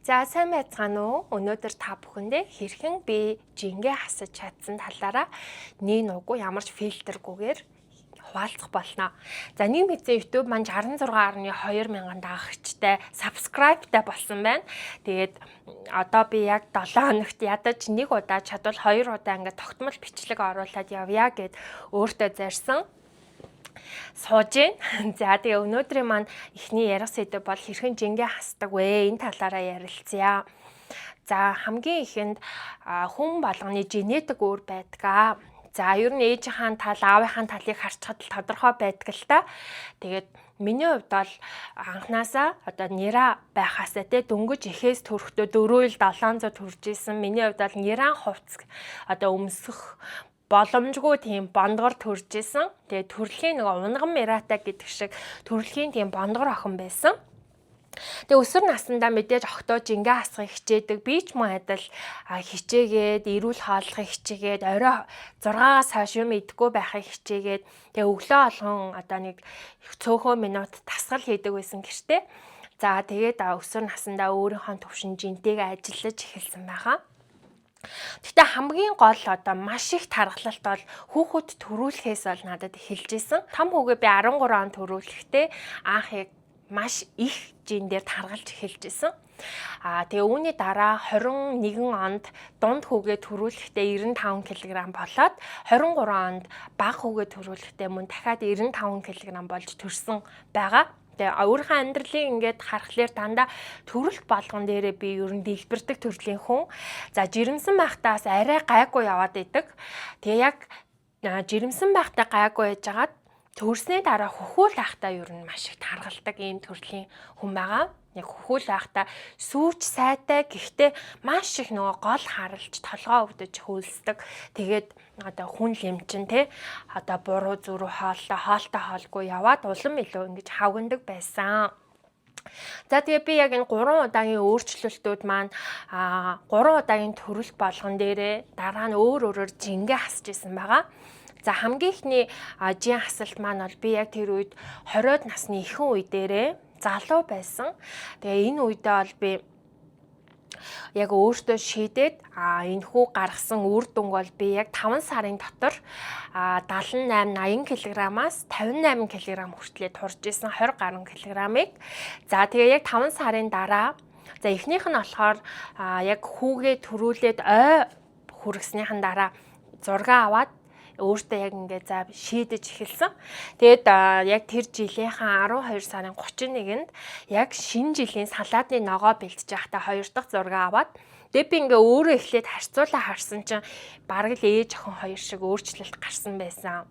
За сайн байцгаана уу? Өнөөдөр та бүхэндээ хэрхэн би жингээ хасаж чадсан талаараа нэг нүггүй ямар ч фильтргүйгээр хуваалцах болно. За нэг мэдээ YouTube маань 66.2 мянган дагагчтай subscribe-тай болсон байна. Тэгээд одоо би яг 7 хоногт ядаж нэг удаа чадвал 2 удаа ингээд тогтмол бичлэг оруулаад явъя гэд өөртөө зарьсан. Сууж гин. За тэгээ өнөөдрийн маань эхний ярих сэдэв бол хэрхэн жингээ хасдаг вэ? Энэ талаараа ярилцъя. За хамгийн ихэнд хүн болгоны генетик өөр байдаг. За ер нь ээжийнхаа тал, аавынхаа талыг харцхад тодорхой байдаг л та. Тэгээд миний хувьд бол анханасаа одоо нера байхаасаа те дөнгөж эхээс төрөхдөө 4-700 төрж исэн. Миний хувьд бол неран хувцс одоо өмсөх боломжгүй тийм бондгор төрж исэн. Тэгээ төрөлхийн нэг унган мерата гэдэг шиг төрөлхийн тийм бондгор охин байсан. Тэгээ өсвөр насндаа мэдээж октоо жингээ хасахыг хичээдэг. Би ч мөн адил хичээгээд, эрүүл хооллохыг хичээгээд, орой 6-аас хойш юм идэхгүй байхыг хичээгээд, тэгээ өглөө олгон одоо нэг цөөхөн минут дасгал хийдэг байсан гэртээ. За тэгээд өсвөр насндаа өөрийнхөө төвшин жинтэйг ажиллаж эхэлсэн байгаа. Гэхдээ хамгийн гол одоо маш их тархалт бол хүүхэд төрүүлэхээс бол надад эхэлж исэн. Том хүүгээ би 13 он төрүүлэхдээ анх яг маш их жин дээр таргалж эхэлж исэн. Тэгээ үүний дараа 21 онд дунд хүүгээ төрүүлэхдээ 95 кг болоод 23 онд бага хүүгээ төрүүлэхдээ мөн дахиад 95 кг болж төрсөн байгаа. Тэгээ өөрийнхөө амьдралыг ингээд харахаар дандаа төрөлт болгон дээрээ би ер нь дэлбэрдэг төрлийн хүн. За жирэмсэн байхдаас арай гайгүй яваад идэг. Тэгээ яг жирэмсэн байхдаа гайгүй яжгаад төрсний дараа хөхөөл байхдаа ер нь маш их таргалдаг ийм төрлийн хүн байгаа. Яг хөхөөл байхдаа сүүч сайтай гэхдээ маш их нөгөө гол харалж толгоо өвдөж хөлсдөг. Тэгээд одоо хүн лэмчин те одоо буруу зүрх хоолтой хоолгүй яваад улам илүү ингэж хавгнадаг байсан. За тэгээ би яг энэ 3 удаагийн өөрчлөлтүүд маань 3 удаагийн төрөлт болгон дээрээ дараа нь өөрөөр жингээ хасж исэн байгаа. За хамгийн ихний жин хасалт маань бол би яг тэр үед 20-од насны ихэнх үе дээрээ залуу байсан. Тэгээ энэ үедээ бол би яг өөртөө шийдээд энэ хүү гаргасан үр дүнг бол би яг 5 сарын дотор 78-80 кг-аас 58 кг хүртлээр турж исэн 20 гаруй кг-ыг. За тэгээ яг 5 сарын дараа за эхнийх нь болохоор яг хүүгээ төрүүлээд ой хүргэснийхэн дараа зураг аваад өөртөө яг ингээд за шийдэж эхэлсэн. Тэгээд яг тэр жилийнхаа 12 сарын 31-нд яг шинэ жилийн салаадны ногоо бэлтэж байхдаа 2 дахь зураг аваад тэгээд би ингээ өөрөө эхлээд харьцуулаа харсан чинь бараг л ээж охин хоёр шиг өөрчлөлт гарсан байсан.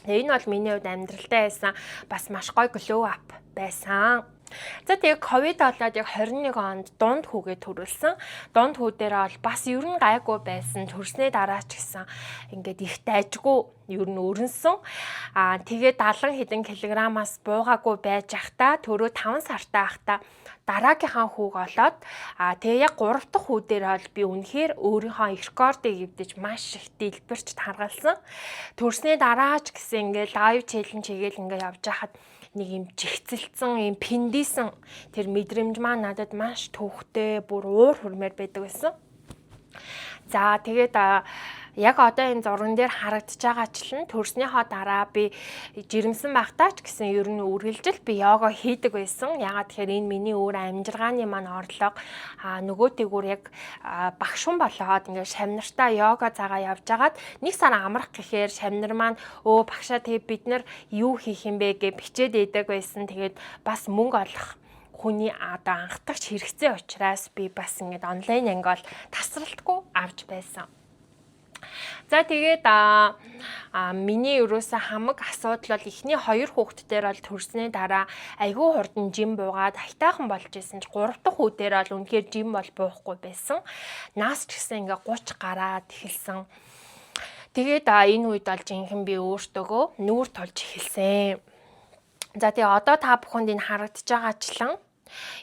Энэ бол миний хувьд амьдралтай байсан бас маш гоё глоw up байсан. За тэгээ ковид болоод яг 21 онд дунд хүүгээ төрүүлсэн. Дунд хүү дээр бол бас ер нь гайгүй байсан. Төрснээ дараа ч гэсэн ингээд их дайжгүй ер нь өрнсөн. Тэгээ 70 хэдэн килограммаас буугаагүй байж ахта төрөө 5 сартай ахта дараагийнхаа хүүг олоод тэгээ яг 3 дахь хүү дээр бол би үнэхээр өөрийнхөө рекордыг эвдэж маш их дэлбэрч таргалсан. Төрснээ дараа ч гэсэн ингээд лайв челленж хийгээл ингээд явж хахад нэг юм жигцэлцэн, юм пиндисэн тэр мэдрэмж маань надад маш төвхтэй, бүр уур хүрмээр байдаг байсан. За тэгээд яг одоо энэ зурган дээр харагдаж байгаачлан төрснийхөө дараа би жирэмсэн байхдаа ч гэсэн ер нь үргэлжил би йога хийдэг байсан. Ягаад тэгэхээр энэ миний өөр амжиргааны маань орлого нөгөөтэйгүр яг багшун болоод ингээд шамнартаа йога цагаа явж агаад нэг сар амрах гэхээр шамнар маань багшаа тэгээ бид нар юу хийх юм бэ гэж бичээд идэг байсан. Тэгээд бас мөнгө олох хүний одоо анхдагч хэрэгцээ учраас би бас ингээд онлайн анги бол тасралтгүй авч байсан. За тэгээд миний ерөөсө хамаг асуудал бол эхний 2 хүүхэд дээр бол төрсний дараа айгүй хурдан жим буугаад хайтаахан болж исэн ч 3 дахь хүү дээр бол үнэхээр жим бол буухгүй байсан. Наас ч гэсэн ингээ 30 гараад эхэлсэн. Тэгээд энэ үед бол жинхэнэ би өөртөөгөө нүүр тулж эхэлсэн. За тэгээ одоо та бүхэнд энэ харагдаж байгаачлан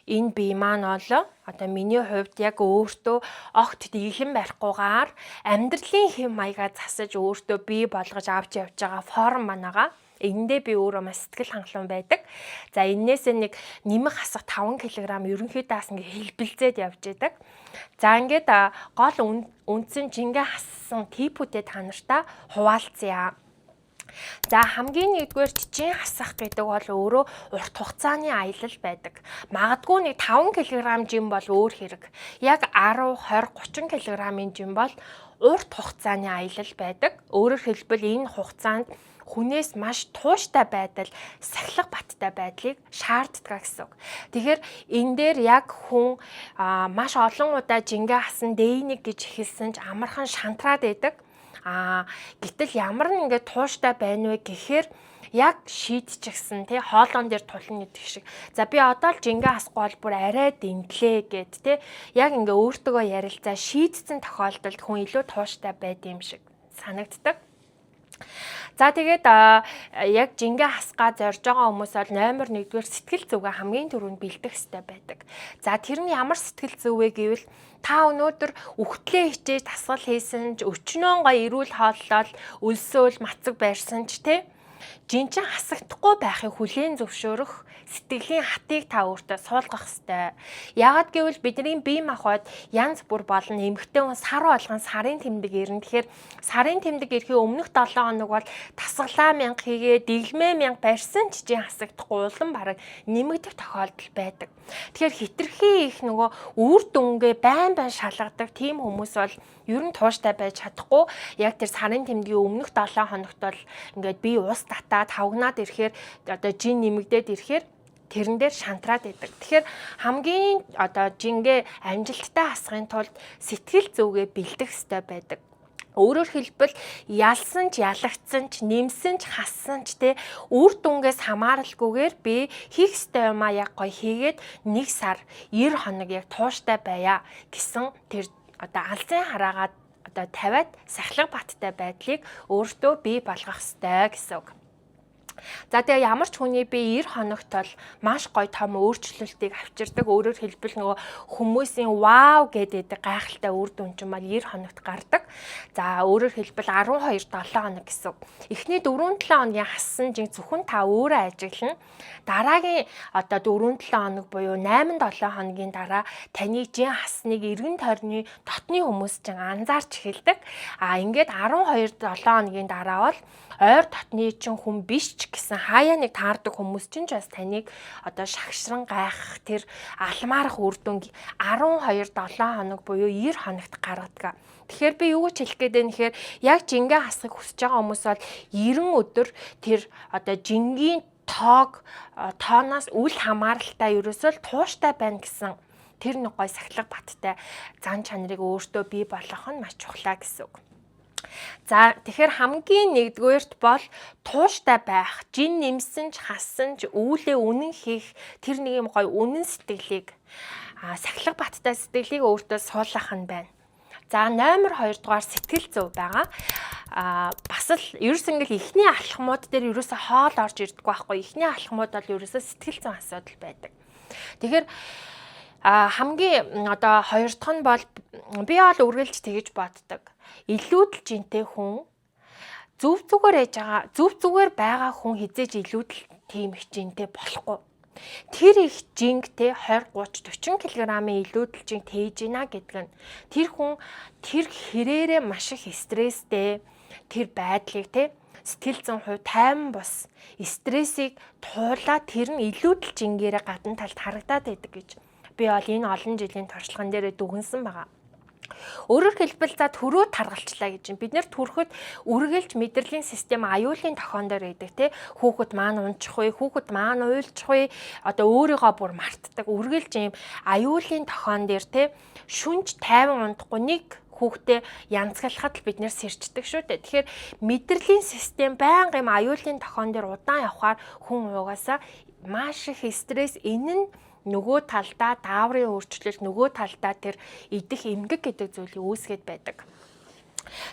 энэ бие маань бол одоо миний хувьд яг өөртөө огт дийлэн барихгүйгээр амьдралын хэм маягаа засаж өөртөө бий болгож авч явж байгаа форм манайгаа Эндээ би өөрөө маш сэтгэл хангалуун байдаг. За энээсээ нэг нэмэх хасах 5 кг ерөнхийдөө ингээ хэлбэлзээд явж байдаг. За ингээд гол үндсэн жингээ хассан типүүдэд та нартай хуваалцъя. За хамгийн нэгдүгээр жижиг хасах гэдэг бол өөрөө урт хугацааны аялал байдаг. Магадгүй нэг 5 кг жим бол өөр хэрэг. Яг 10, 20, 30 кг-ийн жим бол урт хугацааны аялал байдаг. Өөрөөр хэлбэл энэ хугацаанд хүнээс маш тууштай байдал, сахилга баттай байдлыг шаарддаг гэсэн үг. Тэгэхээр энэ дээр яг хүн маш олон удаа жингээ хасан дэйник гэж хэлсэн ч амархан шантраад байдаг. Гэтэл ямар нэг тууштай байна вэ гэхээр яг шийдчихсэн тий хоолон дээр тулна гэдэг шиг. За би одоо л жингээ хасахгүй бол бүр арай дэнглээ гэд тий яг ингээ өөртөө ярилцаа шийдсэн тохиолдолд хүн илүү тууштай байд юм шиг санагддаг. За тэгээд яг жингээ хасгаа зорж байгаа хүмүүс бол номер 1-р сэтгэл зүгээ хамгийн түрүүнд бэлдэх хэрэгтэй байдаг. За тэр нь ямар сэтгэл зүв вэ гэвэл та өнөөдөр үхтлээ хичээж дасгал хийсэн ч өчнөө гоё эрүүл хооллол өлсөөл мацаг барьсан ч тий жинчин хасагдахгүй байхыг хүлээн зөвшөөрөх сэтгэлийн хатыг та өөртөө суулгах ёстой. Яагад гэвэл бидний бие махбод янз бүр болно. Эмэгтэй хүн сар болгон сарын тэмдэг ирнэ. Тэгэхээр сарын тэмдэг ирэхийн өмнөх 7 хоног бол тасгалаа 1000 хийгээ, дэглэмээ 1000 барьсан ч жин хасагдахгүй улам бараг нэмэгдэх тохиолдол байдаг. Тэгэхээр хитрхи их нөгөө үр дүнгээ байн шалгадаг тийм хүмүүс бол ер нь тууштай байж чадахгүй. Яг тэр сарын тэмдгийн өмнөх 7 хоногт бол ингээд би ус татаад хавгнаад ирэхээр одоо жин нэмэгдээд ирэхээр тэрэн дээр шантраад идэг. Тэгэхээр хамгийн одоо жингээ амжилттай хасахын тулд сэтгэл зүгээ бэлдэх хэрэгтэй байдаг. Өөрөөр хэлбэл ялсан ч ялагдсан ч нэмсэн ч хассан ч те үр дүнгээс хамааралгүйгээр би хийх ёстой юмаа яг гоё хийгээд 1 сар 90 хоног яг тууштай байя гэсэн тэр одоо алсын хараагаад одоо тавиад сахилга баттай байдлыг өөртөө бий болгох ёстой гэсэн үг. За тэгээ ямар ч хүний би 90 хоногт бол маш гоё том өөрчлөлтийг авчирдаг. Өөрөөр хэлбэл нөгөө хүмүүсийн вау гэдэг гайхалтай үр дүн чинь бол 90 хоногт гардаг. За өөрөөр хэлбэл 12-7 хоног гэсэн. Эхний 4-7 хоногийн хассан жин зөвхөн та өөрөө ажиглана. Дараагийн одоо 4-7 хоног буюу 8-7 хоногийн дараа таны жин хасныг эргэн тойрны дотны хүмүүс чинь анзаарч эхэлдэг. Ингээд 12-7 хоногийн дараа бол ойр дотны чинь хүн биш ч гэсэн хаяа нэг таардаг хүмүүс чинь бас таныг одоо шагшран гайхах тэр алмаарах үр дүн 12-7 хоног буюу 90 хоногт гаргадаг. Тэгэхээр би юу гэж хэлэх гээд байна гэхээр яг жингээ хасахыг хүсэж байгаа хүмүүс бол 90 өдөр тэр одоо жингийн тооноос үл хамааралтай ерөөсөө тууштай байна гэсэн тэр нэг гой сахилга баттай зан чанарыг өөртөө бий болгох нь маш чухлаа гэсэн үг. За тэгэхээр хамгийн нэгдүгээрт бол тууштай байх, жин нэмсэн ч хассан ч үүлээ үнэн хийх тэр нэг юм гоё үнэн сэтгэлийг сахилга баттай сэтгэлийг өөртөө суулгах нь байна. За номер 2 дугаар сэтгэл зүй байгаа. Бас л ерөөс ингээл ихний алхмууд дээр ерөөсө хоол орж ирдэг байхгүй. Ихний алхмууд бол ерөөсө сэтгэл зүйн асуудал байдаг. Тэгэхээр хамгийн одоо 2 дахь нь бол би бол үргэлж тэгэж боддог. Илүүдэл жинтэй хүн зөв зүгээр байгаа хүн хизээж илүүдэл тийм их жинтэй болохгүй. Тэр их жингтэй 20, 30, 40 кг-ийн илүүдэл жин тээж гинэ гэдэг нь тэр хүн тэр хэрээрээ маш их стресстэй тэр байдлыг сэтгэл зүйн хувь тайван бус стрессийг туулаад тэр нь илүүдэл жингээрээ гадна талд харагдаад байдаг гэж би бол энэ олон жилийн туршлаган дээр дүгнсэн байгаа. Өөрөөр хэлбэл за төрөө таргалчлаа гэж бид нэр төрөхөд үргэлж мэдрэлийн систем аюулын тохион дээр байдаг хүүхэд маань унчихгүй, хүүхэд маань уйлчихгүй, одоо өөрийгөө бүр мартдаг. Үргэлж ийм аюулын тохион дээр шүнж тайван унтахгүй нэг хүүхдээ янзгалахад л бид нэр сэрчдэг шүү дээ. Тэгэхээр мэдрэлийн систем байнга ийм аюулын тохион дээр удаан явхаар хүн угаасаа маш их стресс энэ нь нөгөө талдаа дааврын өөрчлөлт, нөгөө талдаа тэр идэх эмгэг гэдэг зүйлийг үүсгээд байдаг.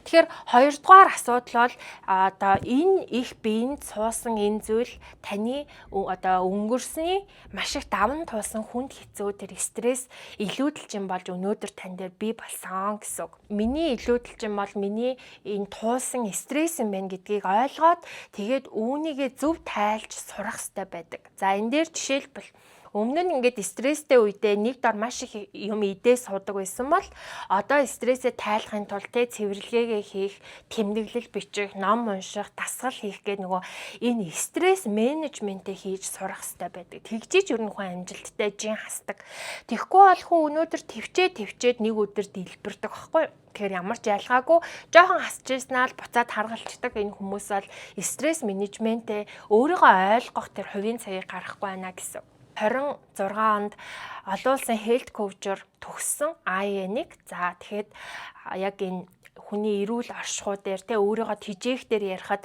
Тэгэхээр хоёрдугаар асуудал бол одоо энэ их биеинд суусан энэ зүйл таны одоо өнгөрсний маш их даван туулсан хүнд хэцүү тэр стресс илүүдэлчин болж өнөөдөр тань дээр бий болсон гэсэн үг. Миний илүүдэлчин бол миний энэ туулсан стресс юм байна гэдгийг ойлгоод тэгээд үүнийгээ зөв тайлж сурах хэрэгтэй байдаг. За энэ дээр жишээлбэл өмнө нь ингээд стресстэй үедээ нэг дор маш их юм идээ суудаг байсан бол одоо стрессээ тайлахын тулд цэвэрлэгээгээ хийх, тэмдэглэл бичих, ном унших, дасгал хийх гэх нөгөө энэ стресс менежментээ хийж сурах хэрэгтэй байдаг. Тэгжиж ер нь хүн амжилттай жин хасдаг. Тэгэхгүй бол хүн өнөөдөр төвчээд нэг өдөр дэлбэрдэг байхгүй юу? Тэгэхээр ямар ч ялгаагүй жоохон хасж ирснаа л буцаад харгалцдаг энэ хүмүүс бол стресс менежментээ өөрийгөө ойлгох тэр хувийн цагийг гаргахгүй байна гэсэн. 26 онд олон улсын health coach-оор төгссөн IN-ыг за тэгэхэд яг энэ хүний эрүүл оршихуй дээр те өөрийгөө тижээх дээр ярихад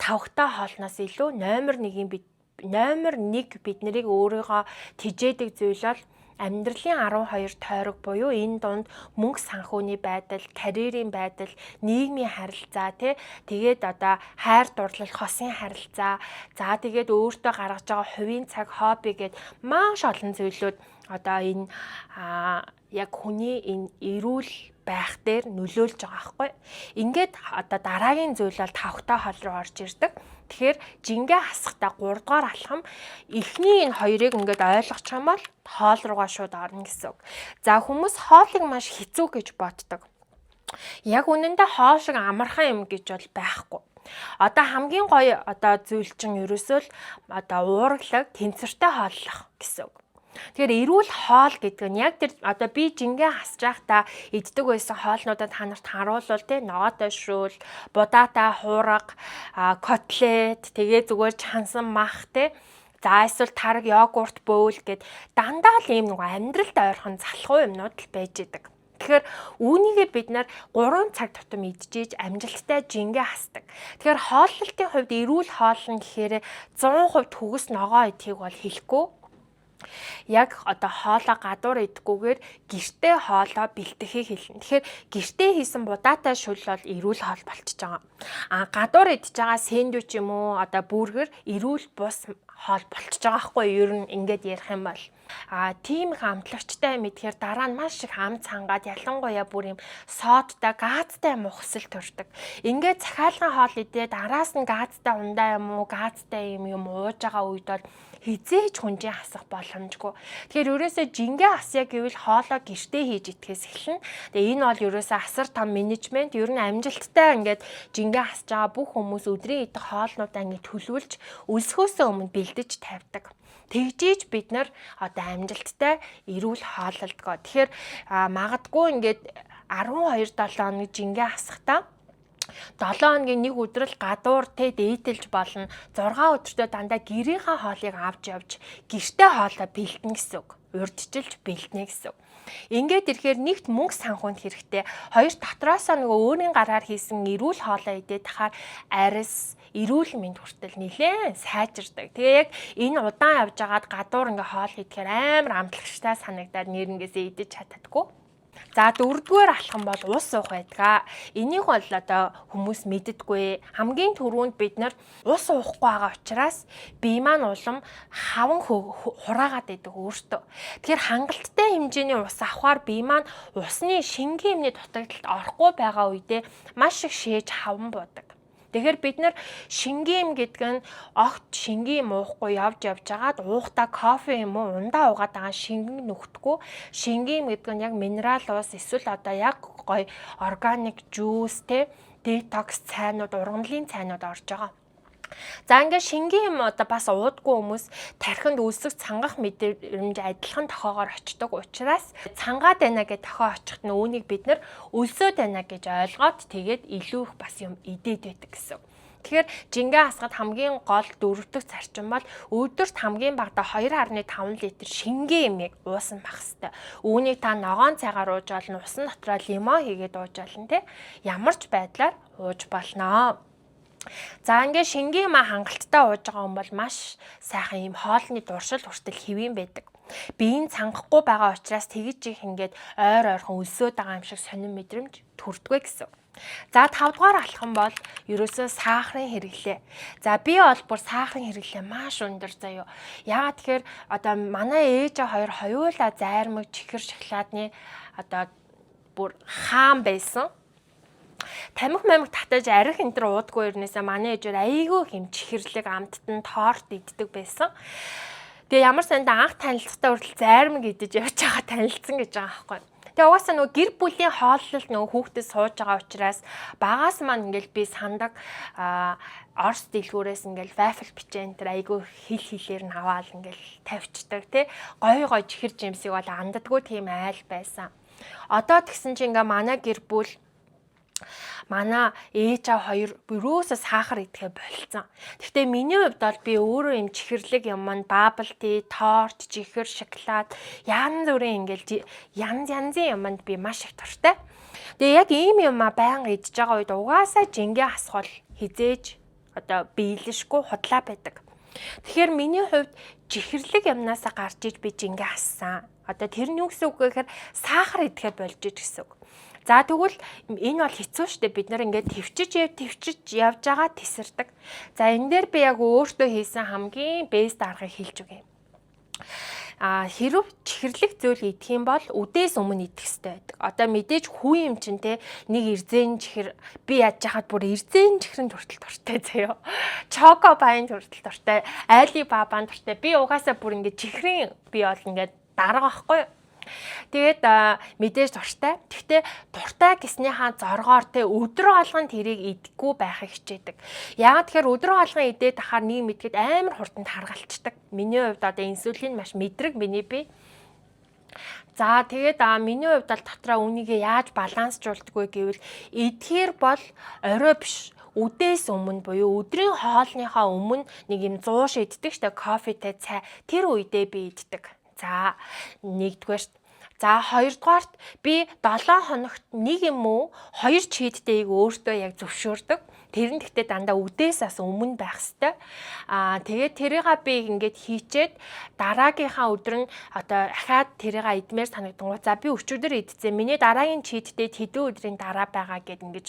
тавхтай хоолноос илүү номер 1 бид нарыг өөрийгөө тижээдэг зүйл бол амьдралын 12 тойрог буюу энэ дунд мөнгө санхүүний байдал, карьерийн байдал, нийгмийн харилцаа тэгээд одоо хайр дурлал, хосын харилцаа, за тэгээд өөртөө гаргаж байгаа хувийн цаг, хобби гэд маш олон зүйлүүд одоо энэ яг хүний энэ эрүүл байх дээр нөлөөлж байгаа байхгүй. Ингээд одоо дараагийн зүйл бол тавхтай хоол руу орж ирдэг. Тэгэхээр жингээ хасахтаа 3 дугаар алхам эхний энэ хоёрыг ингээд ойлгочих юм бол хоол руугаа шууд орно гэсэн үг. За хүмүүс хоолыг маш хэцүү гэж боддог. Яг үнэндээ хоол шиг амархан юм гэж бол байхгүй. Одоо хамгийн гоё одоо зүйл чинь ерөөсөө л одоо уурглаг, тэнцвэртэй хооллох гэсэн үг. Тэгэхээр эрүүл хоол гэдэг нь яг тэр одоо би жингээ хасж байхдаа иддэг байсан хоолнуудад та нарт харуулвал ногоотой шүүл, будаатай хуурга, котлет, тэгээ зүгээр чансан мах за эсвэл тараг йогурт бөөл гэд дандаа л ийм нэг амьдралд ойрхон залхуу юмнууд л байж идэг. Тэгэхээр үүнийгээ бид нар 3 цаг тутам идчихэж амжилттай жингээ хасдаг. Тэгэхээр хооллолтын хувьд эрүүл хоол нь гэхээр 100% төгс ногоо идэхийг бол хэлэхгүй. Яг одоо хоолоо гадуур идэхгүйгээр гэртээ хоолоо бэлтгэхийг хэлнэ. Тэгэхээр гэртээ хийсэн будаатай шүл бол эрүүл хоол болчихж байгаа. Гадуур идж байгаа сэндвич юм уу одоо бургер эрүүл бус хоол болчихж байгаа хгүй ер нь ингээд ярих юм бол тийм их амтлагчтай юм идэхээр дараа нь маш их ам цангаад ялангуяа бүр юм содтой газтай мухсэл төрдөг. Ингээд захиалгын хоол идээд араас нь газтай ундаа юм уу газтай юм ууж байгаа үед бол хизээч хүнжин хасах боломжгүй. Тэгэхээр ерөөсөө жингээ хасъя гэвэл хоолоо гэртээ хийж идэхээс эхэлнэ. Тэгээ энэ бол ерөөсөө асар том менежмент. Ер нь амжилттай ингээд жингээ хасж байгаа бүх хүмүүс өдрийн идэх хоолнуудаа ингээд төлөвлөж өлсөхөөсөө өмнө бэлдэж тавьдаг. Тэгжиж бид нар одоо амжилттай эрүүл хооллолдгоо. Тэгэхээр магадгүй ингээд 12-7 хоног жингээ хасахдаа 7 хоногийн нэг өдрөл гадуур дээдэлж болно. 6 өдөртөө дандаа гэрийнхээ хоолыг авч явж гэртээ хоолоо бэлтэнэ гэсэн үг. Урьдчилж бэлтэнэ гэсэн үг. Ингээд ирэхээр нэгт мөнгө санхүүнд хэрэгтэй. Хоёр дотроосоо нөгөө өөрийн гараар хийсэн эрүүл хоолоо идээд тахаар арьс, эрүүл мэнд хүртэл нилээн сайжирдаг. Тэгээ яг энэ удаан явж агаад гадуур ингээ хоол идэхээр амар амтлагчтай санагдаад нэрнгээсээ идэж чаддаггүй. За 4-р алхам бол ус уух байдаг. Энийг бол одоо хүмүүс мэддэггүй. Хамгийн түрүүнд бид нар ус уухгүй байгаа учраас бие маань улам хаван хураагаад байдаг өөртөө. Тэгэхээр хангалттай хэмжээний ус авахаар бие маань усны шингийн эмний дутагдалд орохгүй байгаа үедээ маш их шээж хаван буудаг. Тэгэхээр бид нар шингийн эм гэдэг нь огт шингийн эм уухгүй явж агаад уухтаа кофе юм уу ундаа уугаад байгаа шингэн нүхтгүү. Шингийн эм гэдэг нь яг минерал ус эсвэл одоо яг гоё органик жуус детокс цайнууд, ургамлын цайнууд орж байгаа. За ингээд шингийн юм одоо бас уудгүй хүмүүс тархинд үлсэх цангах мэдрэмж адилхан тохоогоор очдог учраас цангаад байна гэж тохоо очихт нь үүнийг бид нар өлсөд байна гэж ойлгоод тэгээд илүү их бас юм идээд байдаг гэсэн. Тэгэхээр жингээ хасахад хамгийн гол 4 дахь зарчим бол өдөрт хамгийн багадаа 2.5 литр шингийн эмийг уусан байх хэвээр. Үүнийг та ногоон цайгаар ууж болно, усан дотроо лимон хийгээд ууж болно Ямар ч байдлаар ууж болно. За ингээд шингийн маа хангалттай ууж байгаа хүн бол маш сайхан юм хоолны дуршил хүртэл хэвэн байдаг. Биеийн цангахгүй байгаа учраас тэгж их ингээд ойр ойрхон өлсөд байгаа юм шиг сонин мэдрэмж төрдгөө гэсэн. За 5 дугаар алхам бол ерөөсөө сахарын хэрэглээ. За би бол бүр сахарын хэрэглээ маш өндөр заяо. Яагаад тэгэхээр одоо манай ээж хоёр хоёулаа зайрмаг чихэр шоколадны одоо бүр хаан байсан. Тамхи татаж арих энэ төр уудгүй ирнээсээ манай ээжээр айгүй хэм чихэрлэг амттад нь торт иддэг байсан. Тэгээ ямар санда анх танилцахтаа хүртэл зайрмаг идэж явж байгаа танилцсан гэж байгаа байхгүй. Тэгээ угаасаа нөгөө гэр бүлийн хооллолт нөгөө хүүхдэд сууж байгаа учраас багаас маань ингээл би сандаг орс дэлгүүрээс ингээл вафл бичэн тэр айгүй хилээр нь аваад ингээл тавьчихдаг тий. Гой чихэр жимсийг бол анддаггүй тийм айл байсан. Одоо тэгсэн чинь ингээ манай гэр бүл манай ээж аа хоёр бөрөөсө сахар идэхэ болцсон. Гэхдээ миний хувьд бол би өөрөө юм чихэрлэг юмд бабл ти, торт, чихэр, шоколад янз бүрийн ингээл янзын юмд би маш их дуртай. Тэгээ яг ийм юм байнга идж байгаа үед угаасаа жингээ хасгал хизээж одоо биелэшгүй худлаа байдаг. Тэгэхээр миний хувьд чихэрлэг юмнасаа гарч иж би жингээ хассан. Одоо тэр нь юу гэсэн үг вэ гэхээр сахар идэхэ болж иж гэсэн үг. За тэгвэл энэ бол хэцүү шттэ бид нар ингээд төвчж явж байгаа тесэрдэг. За энэ дээр би яг өөртөө хийсэн хамгийн бэст аргыг хэлж өгье. Хэрв чихэрлэг зүйл идэх юм бол үдээс өмнө идэх хэрэгтэй байдаг. Одоо мэдээж хүү юм чинь те нэг эрзэн чихэр би яаж яхад бүр эрзэн чихрэн хүртэл дуртай заяо. Чоко байн хүртэл дуртай, айли бабаан дуртай. Би угаасаа бүр ингээд чихрийн би бол ингээд дарга байхгүй юу? Тэгээд мэдээж дуртай. Гэхдээ дуртай гэснийхаа зоргоор те өдрө алган тэрийг идэхгүй байхыг хичээдэг. Яагаад тэгэхээр өдрө алган идээд тахаар нэг мэдгээд амар хурдан таргалцдаг. Миний хувьд одоо инсулин маш мэдрэг миний бие. За тэгээд миний хувьд бол дотроо үнийгээ яаж балансжуулдаггүй гэвэл идэхээр бол орой биш үдээс өмнө буюу өдрийн хоолныхаа өмнө нэг юм 100 шиддэг штэ кофетэй цай тэр үедээ би иддэг. За нэгдүгээрт. За хоёрдугаарт би 7 хоногт нэг юм уу 2 чийдтэйг өөртөө яг зөвшөөрдөг. Тэр нь гэхдээ дандаа үдээс бас өмнө байх хэвээр. Тэгээд тэрийг би ингээд хийчээд дараагийнхаа өдөр нь одоо ахаад тэрийг идмээр санагдангууд за би өчигдөр идсэн. Миний дараагийн чийдтэй хэдэн өдрийн дараа байгаа гэд ингэж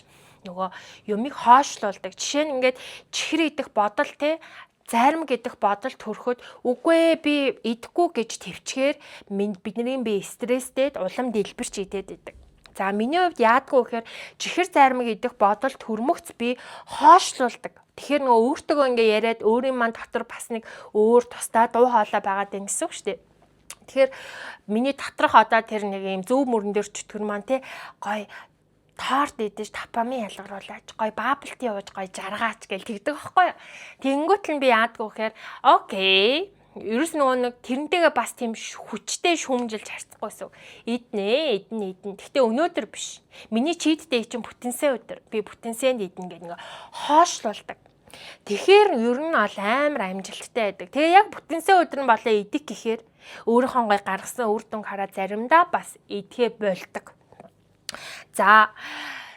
нөгөө юмыг хоошлуулдаг. Жишээ нь ингээд чихэр идэх бодол те зарим гэдэг бодолд төрөхөд үгүй би идэхгүй гэж төвчгээр бидний бие стресстэд улам дэлбэрч идээд идэг. За миний хувьд яадгүй гэхээр чихэр зармыг идэх бодолд төрмөгц би хоошлуулдаг. Тэгэхээр нөгөө өөртөө ингээ яриад өөрийн маань дотор бас нэг өөр тусдаа дуу хоолой байгаад байна гэсэн үг шүү дээ. Тэгэхээр миний доторх одоо тэр нэг юм зөв мөрөн дээр чөтгөр маань те гой торт идэж допамин ялгаруулаач гой бабблти ууж гой жаргаач гэл тэгдэг байхгүй юу. Тэнгүүт л би яадгүй гэхээр окей. Ерөөс нөгөө нэг тэрнтэйгээ бас тийм хүчтэй шүүмжилж харцахгүйсэн. Иднэ. Гэхдээ өнөөдөр биш. Миний чийт дэй чинь бүтэнсэ өдөр. Би бүтэнсэнд иднэ гэдэг ингээ хоошлуулдаг. Тэгэхээр ер нь бол амар амжилттай байдаг. Тэгээ яг бүтэнсэ өдөр нь болоо идэх гэхээр өөрийнхөө гой гаргасан үр дүнг хараад заримдаа бас идэхэ болдог. За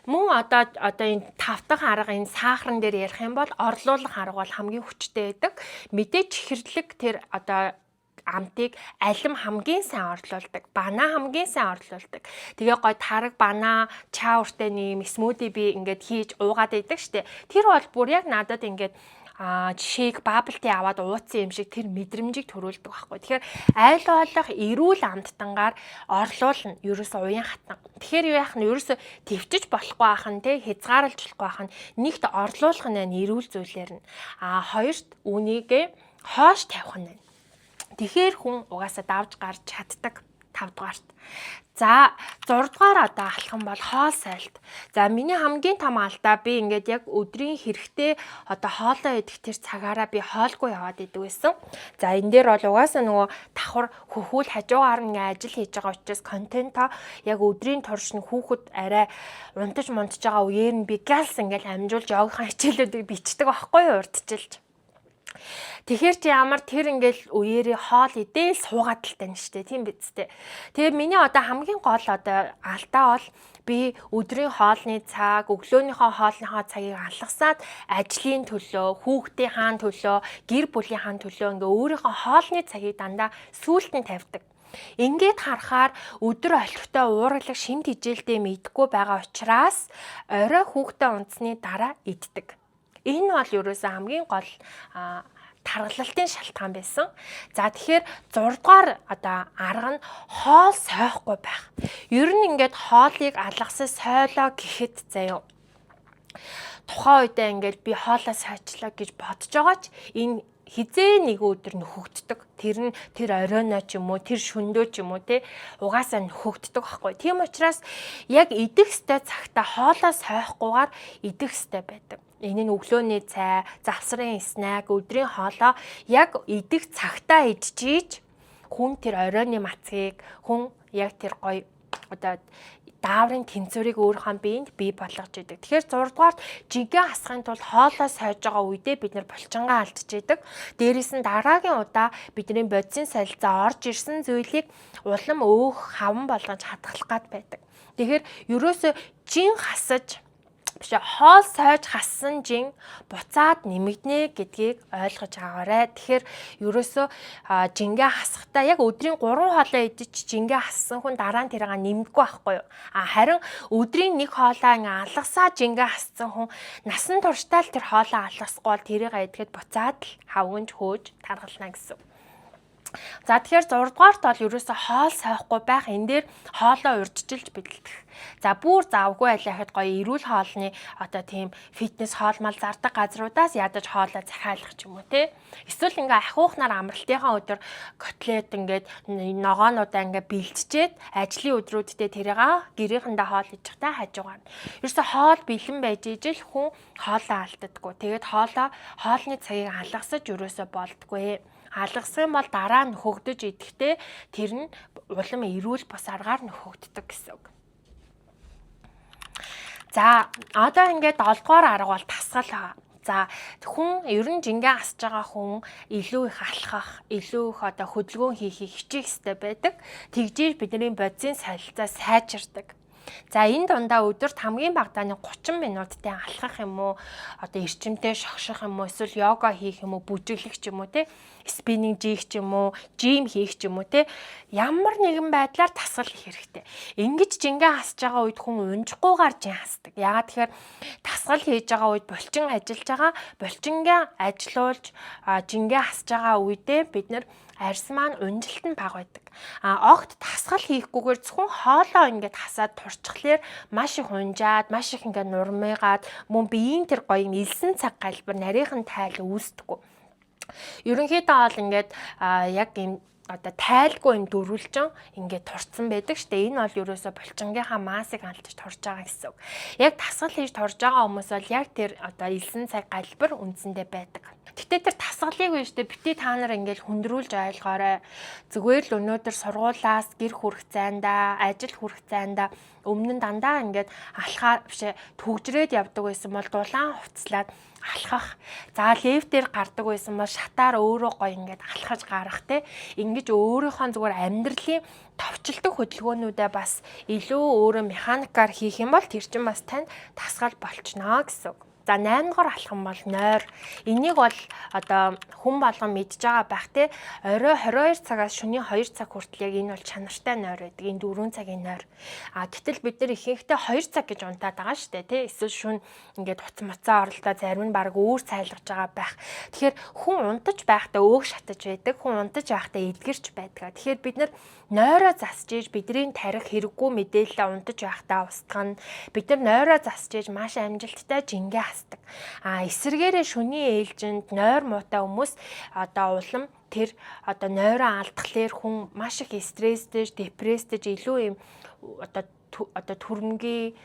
мөн одоо энэ 5 дахь арга энэ сахарн дээр ярих юм бол орлуулах арга бол хамгийн хүчтэй байдаг. Мэдээж чихэрлэг тэр одоо амтыг алим хамгийн сайн орлуулдаг. Банаа хамгийн сайн орлуулдаг. Тэгээ гой тараг банаа, чаавртай нэм смуди би ингээд хийж уугаад идэг штэ. Тэр бол бүр яг надад ингээд жишээг бабблти аваад ууцсан юм шиг тэр мэдрэмжийг төрүүлдэг байхгүй. Тэгэхээр айл болох эрүүл амттангаар орлуулна. Ерөөсөө уян хатан. Тэгэхээр юу яах нь ерөөсөө төвчж болохгүй ахын те хязгаарлаж болохгүй ахын нэгт орлуулах нь эрүүл зүйлээр нь. Хоёрт үүнийгээ хоош тавих нь. Тэгэхээр хүн угаасаа давж гарч чаддаг. 5 дугаарт. За 6 дугаар одоо алхам бол хоол сойлт. За миний хамгийн том алдаа би ингээд яг өдрийн хэрэгтэй одоо хоолоо идэх тэр цагаараа би хоолгүй яваад идэв байсан. За энэ дээр бол угаасаа нөгөө давхар хөхүүл хажуугаар ингээ ажил хийж байгаа учраас контентоо яг өдрийн турш нь хүүхэд арай унтаж мунтаж байгаа үеэр нь би галс ингээл амжуулж явахын хичээлүүдийг бичдэг байхгүй юу урдчилж. Тэгэхээр чи ямар тэр ингээл үеэрээ хоол идээл суугаад л тань штэ тийм биз дээ. Тэгээ миний одоо хамгийн гол одоо алдаа бол би өдрийн хоолны цаг, өглөөнийхөө хоолныхоо цагийг алгасаад ажлын төлөө, хүүхдийн хаан төлөө, гэр бүлийн хаан төлөө ингээ өөрийнхөө хоолны цагийг дандаа сүүлд нь тавьдаг. Ингээд харахаар өдөр олигтой уургалаг шимт хижээлтэй мэдгүй байгаа учраас орой хүүхдээ унтсны дараа иддэг. Энэ бол ерөөсөө хамгийн гол таргалалтын шалтгаан байсан. За тэгэхээр 6 дугаар арга нь хоол сойхгүй байх. Ер нь ингээд хоолыг алгасаа сойлоо гэхэд заяа. Тухайн үедээ ингээд би хоолоо сайжлаа гэж бодож байгаа ч энэ хизээ нэг өдөр нөхөгддөг. Тэр нь тэр оройноо ч юм уу, тэр шөндөө ч юм уу те угаасаа нөхөгддөг байхгүй. Тийм учраас яг идэх ёстой цагта хоолоо сойхгүйгээр идэх ёстой байдаг. Энэ нь өглөөний цай, завсрын снэк, өдрийн хоолоо яг идэх цагтаа идчихийж хүн тэр оройны мацгийг хүн яг тэр гоё дааврын тэнцвэрийг өөрийнхөө биед бий болгож идэг. Тэгэхээр 6 дугаарт жинхэнэ хасахын тулд хоолоо сойж байгаа үедээ бид нэр булчингаа алдчихийдэг. Дээрээс нь дараагийн удаа бидний бодисын солилцоо орж ирсэн зүйлийг улам өөх хаван болгож хадгалах гад байдаг. Тэгэхээр ерөөсөө жин хасаж хоол сойж хассан жин буцаад нэмэгднэ гэдгийг ойлгож аваарай. Тэгэхээр ерөөсөө жингээ хасахдаа яг өдрийн 3 хоолоо идэж жингээ хассан хүн дараа нь тэрийг нэмдэггүй байхгүй юу? Харин өдрийн 1 хоолоо алгасаа жингээ хассан хүн насан туршдаа л тэр хоолоо алгасахгүй бол тэрийг идэхэд буцаад л хавганж хөөж таргална гэсэн. За тэгэхээр 6 дугаарт бол ерөөсөө хоол сойхгүй байх. Энэ дээр хоолоо урьдчилж бэлдэх. За бүр завгүй айлахад гоё эрүүл хоолны тийм фитнес хоол мал зардаг газруудаас ядаж хоолоо захиалах ч юм уу те. Эсвэл ингээ ахиухнаар амралтынхаа өдөр котлет ингээд ногоонуудаа ингээ бэлтжээд ажлын өдрүүддээ тэрийг гэрээхэндээ хоол идэхтэй хажуугаар. Ерөөсөө хоол бэлэн байж ижил хүн хоолоо алддаггүй. Тэгээд хоолны цагийг алгасаж ерөөсөө болдгүй. Алгасах юм бол дараа нь нөхөгдөж идэхдээ тэр нь улам эрүүл бос аргаар нөхөгддөг гэсэн үг. За одоо ингээд 7 дугаар арга бол тасгал байгаа. За хүн ер нь жингээ асж байгаа хүн илүү их алхах, илүү их хөдөлгөөн хийхийг хичээх хэрэгтэй байдаг. Тэгжээж бидний бодисын солилцоо сайжирдаг. За энэ дундаа өдөрт хамгийн багадаа 30 минуттай алхах юм уу, эрчимтэй шогших юм уу, эсвэл йога хийх юм уу, бүжиглэх ч юм уу те, спиннинг хийх ч юм уу, жим хийх ч юм уу те, ямар нэгэн байдлаар тасгал хийх хэрэгтэй. Ингэж жингээ хасж байгаа үед хүн унжихгүйгээр жин хасдаг. Яагаад тэгэхээр тасгал хийж байгаа үед булчин ажиллаж байгаа, булчингаа ажилуулж жингээ хасж байгаа үедээ бид нар арьс маань унжилт нь бага байдаг. Огт тасгал хийхгүйгээр зөвхөн хоолоо ингээд хасаад турчхлаар маш их унжаад, маш их ингээд нурмыгаад мөн биеийн тэр гоё юм элсэн цаг галбар нарийнхан тайл үүсдэггүй. Ерөнхийдөө бол ингээд яг юм тайлгүй юм дөрвөлжин ингээд турцсан байдаг штэ. Энэ бол ерөөсө булчингийнхаа маасыг алдаж турж байгаа гэсэн үг. Яг тасгал хийж турж байгаа хүмүүс бол яг тэр элсэн цаг галбар үндсэндээ байдаг. Гэтэ тэр тасгалыг биш штэ бити та нар ингээд хүндрүүлж ойлгоорой. Зүгээр л өнөөдөр сургуулаас гэр хүрэх зайндаа, ажил хүрэх зайндаа өмнө нь дандаа ингээд алхаа бишээ төгжрээд явдаг байсан бол дулаан хувцлаад алхах. За лифтээр гардаг байсан бол шатаар өөрөө гоё ингээд алхаж гарах те. Ингэж өөрийнхөө зүгээр амьдралын товчлдог хөдөлгөөнүүдээ бас илүү өөрөө механикаар хийх юм бол тэр чинь бас тань тасгал болчихно гэсэн үг. За 8 дугаар алхам бол нойр. Энийг бол хүн болгон мэдж байгаа байх те. Орой 22 цагаас шөнийн 2 цаг хүртэл яг энэ бол чанартай нойр байдаг. Энэ 4 цагийн нойр. Гэтэл бид нар ихэнхдээ 2 цаг гэж унтаад байгаа шүү дээ те. Эсвэл шүн ингээд уцмацаа оролдоо зарим нь баг өөр цайлгаж байгаа байх. Тэгэхээр хүн унтаж байхдаа өөх шатаж байдаг. Хүн унтаж байхдаа эдгэрч байдаг. Тэгэхээр бид нар нойроо засж ийж бидний тарих хэрэггүй мэдээлэлээ унтаж байхдаа устгана. Бид нар нойроо засж ийж маш амжилттай жингээ хасдаг. Эсвэргээрээ шөнийн ээлжинд нойр муутай хүмүүс улам тэр нойроо алдахлаар хүн маш их стресстэй, депресстэй илүү юм төрмгийн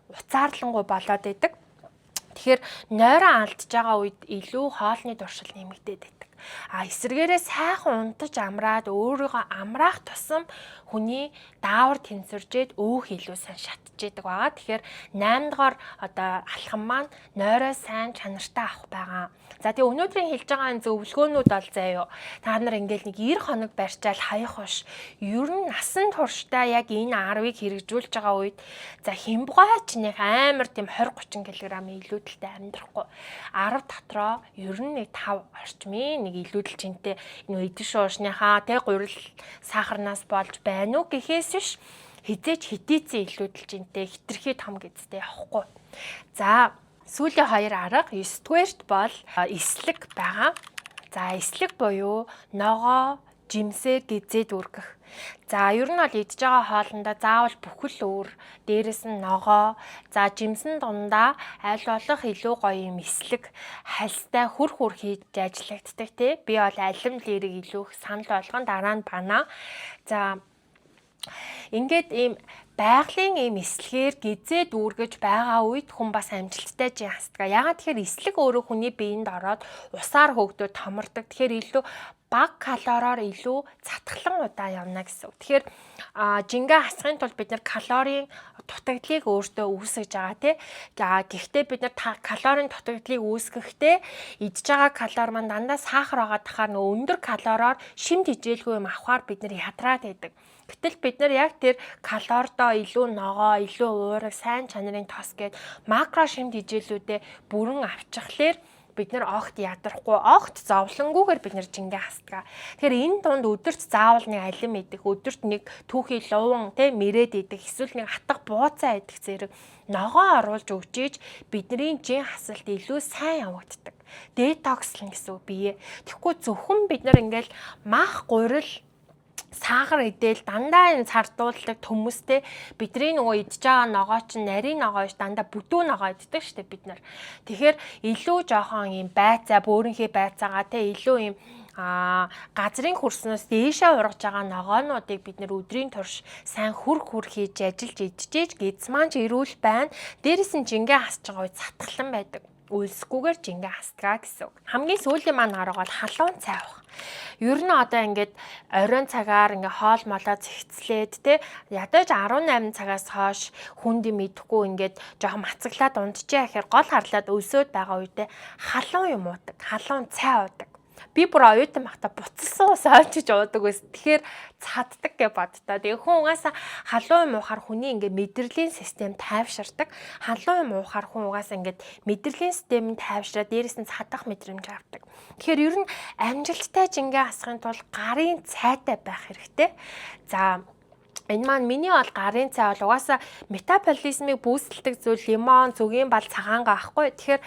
уцаарлангуй болоод байдаг. Тэгэхээр нойроо алдж байгаа үед илүү хоолны дуршил нэмэгдээд байдаг. Эсвэргээрээ сайхан унтаж амраад өөрийгөө амраах тусам хүний даавар тэнцвэржээд өөх илүү сайн шатчихдаг байгаа. Тэгэхээр 8 дугаар алхам маань нойроо сайн чанартай авах байгаа. За тэгээ өнөөдрийн хэлж байгаа энэ зөвлөгөөнүүд бол заяа. Та нар ингээл нэг 90 хоног барьчаал хаях биш. Ер нь насан туршдаа яг энэ 10-ыг хэрэгжүүлж байгаа үед за хямбгаач нэг амар тийм 20-30 кг илүүдэлтэй амьдрахгүй. 10 дотроо ер нь нэг 5 орчмын нэг илүүдэл чинтэй энэ эдэн шуушныхаа тэ гурил сахарнаас болж байна уу гэхээс биш хизээч хидийцэн илүүдэл чинтэй хитрхи том гэдэгтэй явахгүй. За сүүлийн хоёр арга 9-дүгээрт бол эслэг байгаа. За эслэг буюу ногоо жимсээр гизээд үргэх. За ер нь бол идж байгаа хоолндоо заавал бүхэл өөр, дээрэс нь ногоо, за жимсэн дундаа аль болох илүү гоё юм эслэг, хальстай хүр хийж ажиллагддаг тий. Би бол алим лэрэг илүү их санал болгон дараа нь бана. За ингээд ийм байгалийн ийм эслэгээр гизээ дүүргэж байгаа үед хүн бас амжилттай жин хасдаг. Ягаад тэгэхээр эслэг өөрөө хүний биед ороод усаар хөөгдөд томордог. Тэгэхээр илүү бага калориор илүү цатгалан удаа явна гэсэн үг. Тэгэхээр жингээ хасахын тулд бид нар калорийн дутагдлыг өөртөө үүсгэж байгаа тий. Гэхдээ бид нар калорийн дутагдлыг үүсгэхдээ идж байгаа калори маань дандаа сахар байгаа тахаар нөгөө өндөр калориор шимт хичээлгүй юм авахаар бид нар ядраад байдаг. Гэтэл бид нар яг тэр калоридоо илүү ногоо, илүү уураг, сайн чанарын тос гээд макро шимт хичээлүүдэд бүрэн авчихлаэр бид нар огт ядрахгүй, огт зовлонгүйгээр бид нар жингээ хасдаг. Тэгэхээр энэ дунд өдөрт заавал нэг алим идэх, өдөрт нэг түүхий луван тэ мэрэд идэх, эсвэл нэг хатга бууцаа идэх зэрэг ногоо оруулж өгчээж бидний жин хасалт илүү сайн явагддаг. Детокслно гэсэн үг бие. Тэгэхгүй зөвхөн бид нар ингээл мах гурил сахар идэл дандаа энэ цардуулдаг хүмүүстэй бидний нөгөө идж байгаа ногоо чинь нарийн ногоо ш дандаа бүдүү ногоо иддэг штэ бид нар. Тэгэхээр илүү жоохон юм байцаа бөөрийнхээ байцаагаа те илүү юм газрын хөрснөөс дээшээ ургаж байгаа ногоонуудыг бид нар өдрийн турш сайн хүр хийж ажиллаж идчихээж гидс маань ч эрүүл байна. Дээрээс нь жингээ хасж байгаа үед сатгалан байдаг. Үлсгүйгээр жингээ хасдгаа гэсэн үг. Хамгийн сүүлийн маань арга бол халуун цай авах. Ер нь одоо ингээд оройн цагаар ингээ хоол молоо зэгцлээд те ядаж 18 цагаас хойш хүнд юм идэхгүй ингээд жоохон мацаглаад унтжээ гэхээр гол харлаад өлсөд байгаа үедээ халуун юм уудаг, халуун цай уудаг. Би бүр оюутан байхдаа буцалсан ус ойчиж уудаг байсан. Тэгэхээр цаддаг гэж боддоо. Тэгээ хүн угаасаа халуун юм уухаар хүний ингээ мэдрэлийн систем тайвширдаг. Халуун юм уухаар хүн угаасаа ингээ мэдрэлийн систем нь тайвшраа дээрээс нь цадах мэдрэмж авдаг. Тэгэхээр ер нь амжилттай жингээ хасахын тулд гарын цайтай байх хэрэгтэй. За энэ маань миний бол гарын цай бол угаасаа метаболизмыг бүүсэлдэг зүйл лимон, зүгийн бал, цагаангаа ахгүй. Тэгэхээр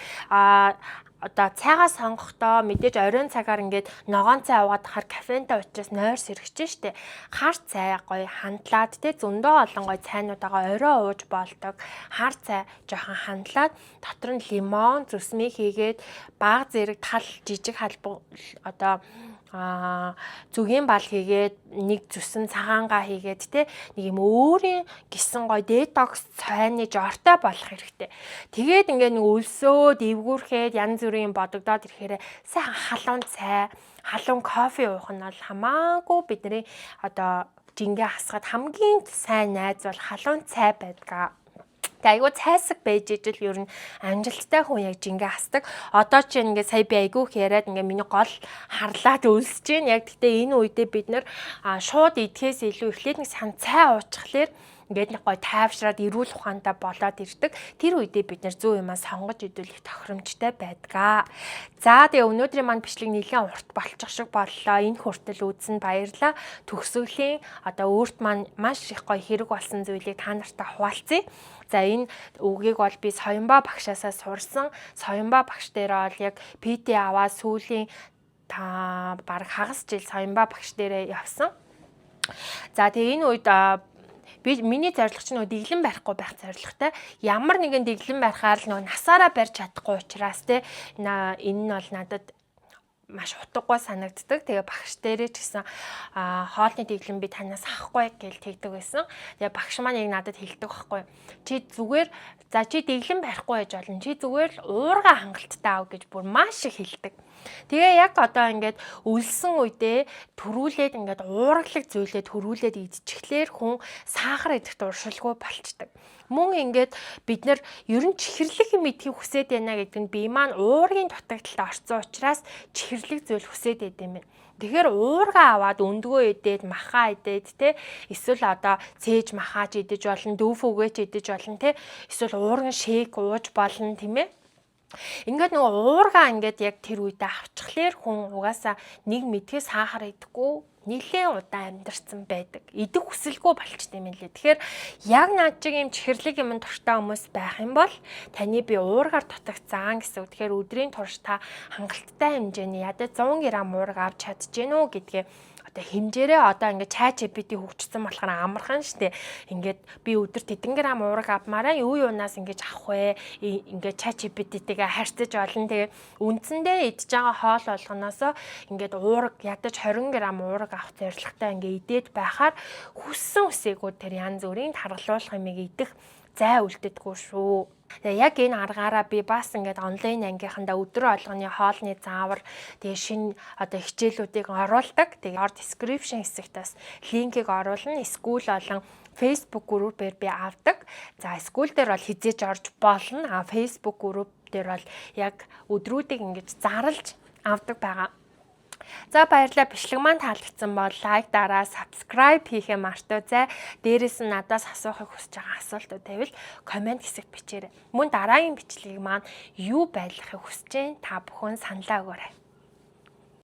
одоо цайгаа сонгохдоо мэдээж оройн цагаар ингээд ногоон цай уугаад хахаар кофентэй учраас нойр сэргэж штэ. Хар цай гоё хандлаад те зөндөө олон гоё цайнуудаа орой ууж болдог. Хар цай жоохон хандлаад дотор нь лимон, зүсмий хийгээд баг зэрэг тал жижиг халбар одоо зүгийн бал хийгээд нэг зүсэн цагаангаа хийгээд те нэг юм өөрийн гисэн гоё детокс цайны жортой болох хэрэгтэй. Тэгээд ингээ нэг өлсөөд эвгүүрхэд янз бүрийн бодогдоод ирэхээр сайн халуун цай, халуун кофе уух нь бол хамаагүй бидний одоо жингээ хасахад хамгийн сайн найз бол халуун цай байдаг. Айгуу цайсаг байж ижил ер нь амжилттай хүн яг жингээ хасдаг. Одоо ч ингээд сая би айгуух яриад ингээд миний гол харлаад өлсөж гин. Яг гэхдээ энэ үедээ бид нэр шууд идэхээс илүү эхлээд нэг сан цай уучихлаэр ингээд нэг гой тайвшраад эрүүл ухаантай болоод ирдэг. Тэр үедээ бид нэр зүү юмаа сонгож идүүлэх тохиромжтой байдаг. За тэгээ өнөөдрийн маань бичлэг нэлээд урт болчих шиг боллоо. Энэ хүртэл үзсэнд баярлалаа. Төгсгөлийн одоо өөрт маань маш их гой хэрэг болсон зүйлийг та нартай хуваалцъя. За энэ үгийг бол би Соёнбаа багшаасаа сурсан. Соёнбаа багш дээр бол яг PT аваад сүүлийн бараг хагас жил Соёнбаа багш дээрээ явсан. За тэгээ энэ үед миний зорилго чинь нөгөө дэглэм барихгүй байх зорилготой. Ямар нэгэн дэглэм барихаар л нөгөө насаараа барьж чадахгүй учраас те энэ нь бол надад маш утгагүй санагддаг. Тэгээ багш дээрээ ч гэсэн хоолны дэглэм би танаас авахгүй гэж тэгдэг байсан. Тэгээ багш маань яг надад хэлдэг байхгүй. Чи зүгээр чи дэглэм барихгүй байж болно. Чи зүгээр л уурга хангалттай ав гэж бүр маш их хэлдэг. Тэгээ яг одоо ингээд өлсөн үедээ төрүүлээд ингээд уургалаг зүйлээ төрүүлээд идчихлээр хүн сахар идэхт уршилгүй болчдөг. Мөн ингээд бид нар ер нь чихэрлэг юм идэхийг хүсэж байна гэдэг нь бие маань уургийн дутагдалд орсон учраас чихэрлэг зүйл хүсэж байд юм. Тэгэхээр уурга аваад өндгөө идээд махаа идээд те эсвэл одоо цээж махаач идэж болно, дүүф үгээч идэж болно те эсвэл уурган шейк ууж болно тийм ээ. Ингээд нөгөө уургаа ингээд яг тэр үедээ авчихлаар хүн угаасаа нэг мэдхээ сахар идэхгүй нэлээд удаан амьдарсан байдаг. Идэх хүсэлгүй болчтой юм лээ. Тэгэхээр яг наад чиг юм чихэрлэг юм дуртай хүмүүс байх юм бол таны би уургаар дутагцсан гэсэн үг. Тэгэхээр өдрийн турш та хангалттай хэмжээний ядаа 100 г уурга авч чадчихэв үү гэдгээ хэмжээрээ одоо ингээд чат GPT хөгжсөн болохоор амархан штэ. Ингээд би өдөрт хэдэн грамм уурга авмаараа юу юунаас ингэж авах вэ? Ингээд чат GPT-тэйгээ харьцаж олон. Тэгээ үндсэндээ идж байгаа хоол болгоноос ингээд уурга ядаж 20 г уурга авах зорилготой ингээд идээд байхаар хүссэн үсээгүүд тэр янз бүрийн таргалуулах юмыг идэх зай үлддэггүй шүү. Тэгээ яг энэ аргаараа би бас ингээд онлайн ангийнхандаа өдрө олгоны хоолны заавар тэгээ шинэ одоо хичээлүүдийг оруулдаг. Тэгээ description хэсэгт бас линкийг оруулна. Эсвэл болон Facebook группээр би авдаг. За эсвэл дээр бол хизээж орж болно. Facebook групп дээр бол яг өдрүүдийг ингээд зарлж авдаг байгаа. За баярлалаа. Бичлэг маань таалагдсан бол лайк дараа, subscribe хийхээ мартаа. Дээрээс нь надаас асуухыг хүсэж байгаа асуултууд байвал комент хэсэгт бичээрэй. Мөн дараагийн бичлэгийг маань юу байлгахыг хүсэж байна та бүхэн саналаа өгөөрэй.